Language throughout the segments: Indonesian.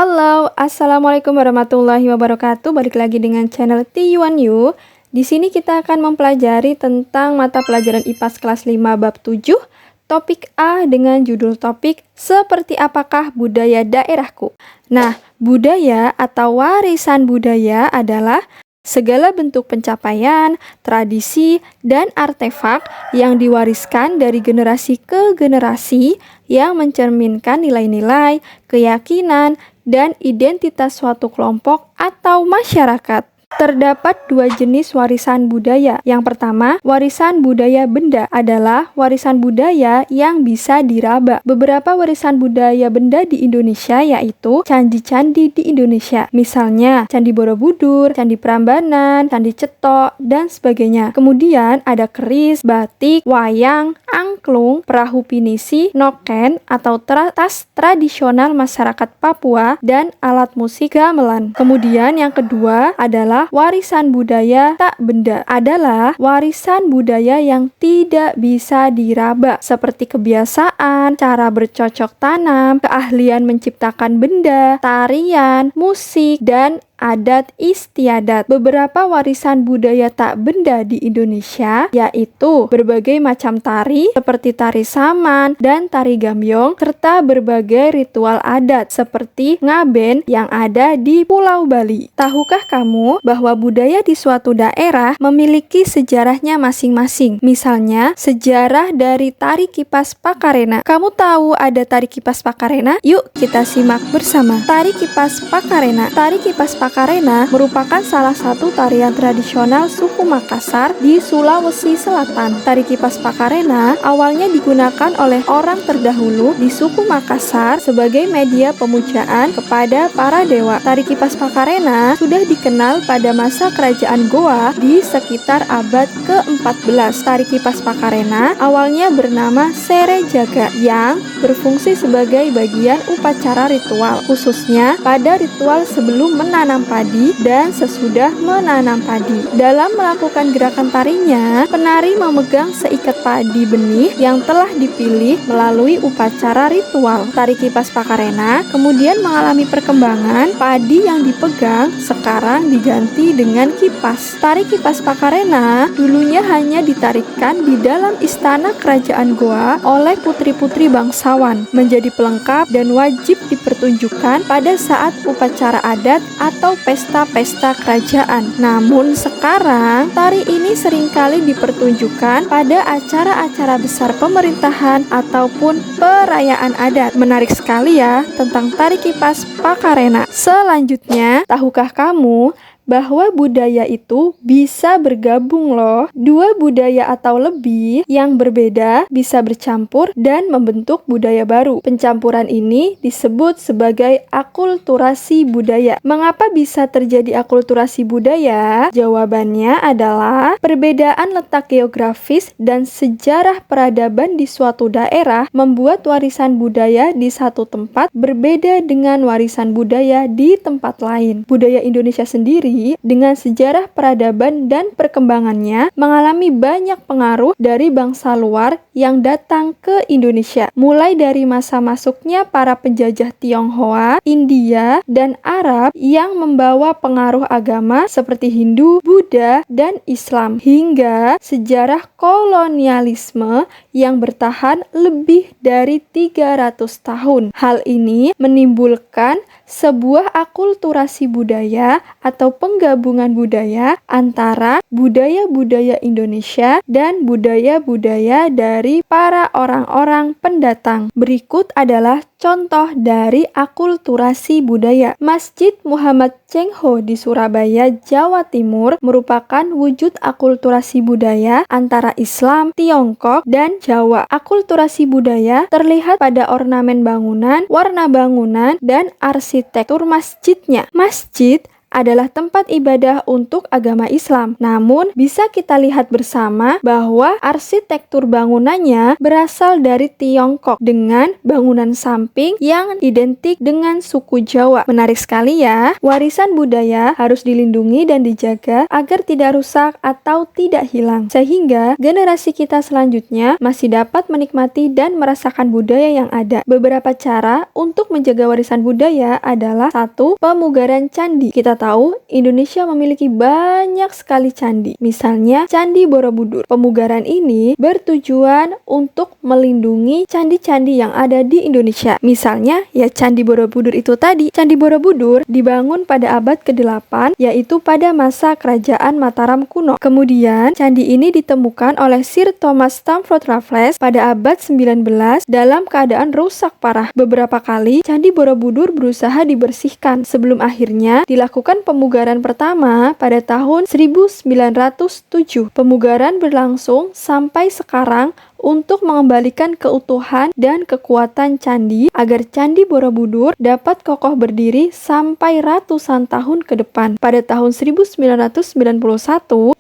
Halo, Assalamualaikum warahmatullahi wabarakatuh. Balik lagi dengan channel T1U. Di sini kita akan mempelajari tentang mata pelajaran IPAS kelas 5 bab 7, topik A dengan judul topik Seperti Apakah Budaya Daerahku. Nah, budaya atau warisan budaya adalah segala bentuk pencapaian, tradisi, dan artefak yang diwariskan dari generasi ke generasi yang mencerminkan nilai-nilai, keyakinan, dan identitas suatu kelompok atau masyarakat. Terdapat dua jenis warisan budaya. Yang pertama, warisan budaya benda adalah warisan budaya yang bisa diraba. Beberapa warisan budaya benda di Indonesia yaitu candi-candi di Indonesia. Misalnya, Candi Borobudur, Candi Prambanan, Candi Cetok, dan sebagainya. Kemudian ada keris, batik, wayang, angklung, perahu pinisi, noken atau tas tradisional masyarakat Papua, dan alat musik gamelan. Kemudian yang kedua adalah warisan budaya tak benda adalah warisan budaya yang tidak bisa diraba seperti kebiasaan, cara bercocok tanam, keahlian menciptakan benda, tarian, musik, dan adat istiadat. Beberapa warisan budaya tak benda di Indonesia yaitu berbagai macam tari seperti tari saman dan tari gambyong serta berbagai ritual adat seperti ngaben yang ada di Pulau Bali. Tahukah kamu bahwa budaya di suatu daerah memiliki sejarahnya masing-masing? Misalnya, sejarah dari tari kipas Pakarena. Kamu tahu ada tari kipas Pakarena? Yuk kita simak bersama. Tari kipas Pakarena. Tari kipas Pakarena merupakan salah satu tarian tradisional suku Makassar di Sulawesi Selatan. Tari kipas Pakarena awalnya digunakan oleh orang terdahulu di suku Makassar sebagai media pemujaan kepada para dewa. Tari kipas Pakarena sudah dikenal pada masa kerajaan Goa di sekitar abad ke-14. Tari kipas Pakarena awalnya bernama Sere Jaga yang berfungsi sebagai bagian upacara ritual, khususnya pada ritual sebelum menanam padi dan sesudah menanam padi. Dalam melakukan gerakan tarinya, penari memegang seikat padi benih yang telah dipilih melalui upacara ritual. Tari kipas Pakarena kemudian mengalami perkembangan. Padi yang dipegang sekarang diganti dengan kipas. Tari kipas Pakarena dulunya hanya ditarikan di dalam istana kerajaan Goa oleh putri-putri bangsawan, menjadi pelengkap dan wajib dipertunjukkan pada saat upacara adat atau pesta-pesta kerajaan. Namun sekarang tari ini seringkali dipertunjukkan pada acara-acara besar pemerintahan ataupun perayaan adat. Menarik sekali ya tentang tari kipas Pakarena. Selanjutnya, tahukah kamu bahwa budaya itu bisa bergabung loh. Dua budaya atau lebih yang berbeda bisa bercampur dan membentuk budaya baru. Pencampuran ini disebut sebagai akulturasi budaya. Mengapa bisa terjadi akulturasi budaya? Jawabannya adalah perbedaan letak geografis dan sejarah peradaban di suatu daerah membuat warisan budaya di satu tempat berbeda dengan warisan budaya di tempat lain. Budaya Indonesia sendiri dengan sejarah peradaban dan perkembangannya mengalami banyak pengaruh dari bangsa luar yang datang ke Indonesia, mulai dari masa masuknya para penjajah Tionghoa, India, dan Arab yang membawa pengaruh agama seperti Hindu, Buddha, dan Islam, hingga sejarah kolonialisme yang bertahan lebih dari 300 tahun. Hal ini menimbulkan sebuah akulturasi budaya atau penggabungan budaya antara budaya-budaya Indonesia dan budaya-budaya dari para orang-orang pendatang. Berikut adalah contoh dari akulturasi budaya. Masjid Muhammad Cengho di Surabaya, Jawa Timur merupakan wujud akulturasi budaya antara Islam, Tiongkok, dan Jawa. Akulturasi budaya terlihat pada ornamen bangunan, warna bangunan, dan arsitektur masjidnya. Masjid adalah tempat ibadah untuk agama Islam. Namun, bisa kita lihat bersama bahwa arsitektur bangunannya berasal dari Tiongkok dengan bangunan samping yang identik dengan suku Jawa. Menarik sekali ya. Warisan budaya harus dilindungi dan dijaga agar tidak rusak atau tidak hilang, sehingga generasi kita selanjutnya masih dapat menikmati dan merasakan budaya yang ada. Beberapa cara untuk menjaga warisan budaya adalah: 1. Pemugaran candi. Kita tahu Indonesia memiliki banyak sekali candi, misalnya Candi Borobudur. Pemugaran ini bertujuan untuk melindungi candi-candi yang ada di Indonesia. Misalnya ya Candi Borobudur itu tadi. Candi Borobudur dibangun pada abad ke-8, yaitu pada masa kerajaan Mataram kuno. Kemudian candi ini ditemukan oleh Sir Thomas Stamford Raffles pada abad 19 dalam keadaan rusak parah. Beberapa kali Candi Borobudur berusaha dibersihkan sebelum akhirnya dilakukan pemugaran pertama pada tahun 1907. Pemugaran berlangsung sampai sekarang untuk mengembalikan keutuhan dan kekuatan candi agar Candi Borobudur dapat kokoh berdiri sampai ratusan tahun ke depan. Pada tahun 1991,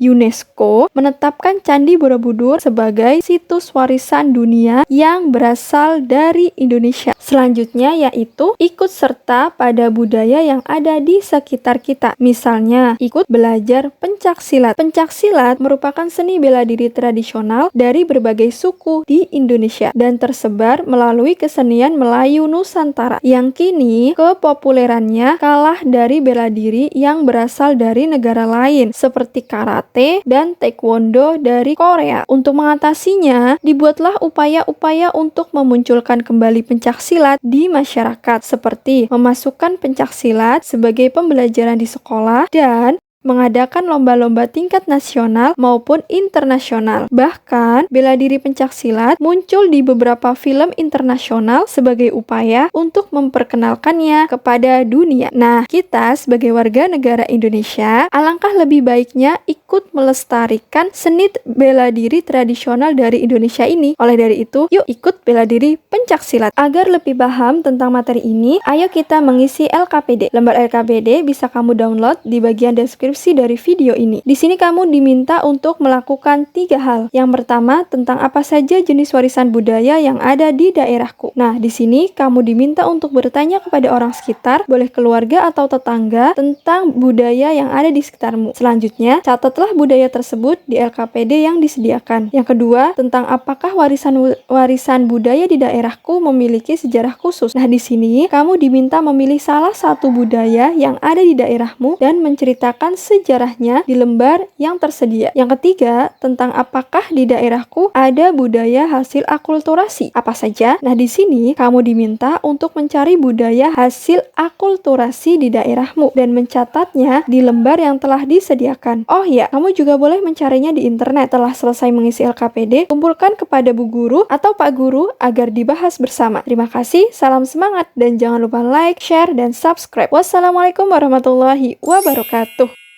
UNESCO menetapkan Candi Borobudur sebagai situs warisan dunia yang berasal dari Indonesia. Selanjutnya yaitu ikut serta pada budaya yang ada di sekitar kita. Misalnya, ikut belajar pencaksilat. Pencaksilat merupakan seni bela diri tradisional dari berbagai suku di Indonesia dan tersebar melalui kesenian Melayu Nusantara yang kini kepopulerannya kalah dari bela diri yang berasal dari negara lain seperti karate dan taekwondo dari Korea. Untuk mengatasinya, dibuatlah upaya-upaya untuk memunculkan kembali pencaksilat di masyarakat, seperti memasukkan pencaksilat sebagai pembelajaran di sekolah dan mengadakan lomba-lomba tingkat nasional maupun internasional. Bahkan, bela diri pencaksilat muncul di beberapa film internasional sebagai upaya untuk memperkenalkannya kepada dunia. Nah, kita sebagai warga negara Indonesia, alangkah lebih baiknya ikut melestarikan seni bela diri tradisional dari Indonesia ini. Oleh dari itu, yuk ikut bela diri pencaksilat. Agar lebih paham tentang materi ini, ayo kita mengisi LKPD. Lembar LKPD bisa kamu download di bagian deskripsi dari video ini. Di sini kamu diminta untuk melakukan 3 hal. Yang pertama, tentang apa saja jenis warisan budaya yang ada di daerahku. Nah, di sini kamu diminta untuk bertanya kepada orang sekitar, boleh keluarga atau tetangga, tentang budaya yang ada di sekitarmu. Selanjutnya, catatlah budaya tersebut di LKPD yang disediakan. Yang kedua, tentang apakah warisan budaya di daerahku memiliki sejarah khusus. Nah, di sini kamu diminta memilih salah satu budaya yang ada di daerahmu dan menceritakan sejarahnya di lembar yang tersedia. Yang ketiga, tentang apakah di daerahku ada budaya hasil akulturasi. Apa saja? Nah, di sini kamu diminta untuk mencari budaya hasil akulturasi di daerahmu dan mencatatnya di lembar yang telah disediakan. Oh ya, kamu juga boleh mencarinya di internet. Setelah selesai mengisi LKPD, kumpulkan kepada Bu Guru atau Pak Guru agar dibahas bersama. Terima kasih, salam semangat, dan jangan lupa like, share, dan subscribe. Wassalamualaikum warahmatullahi wabarakatuh.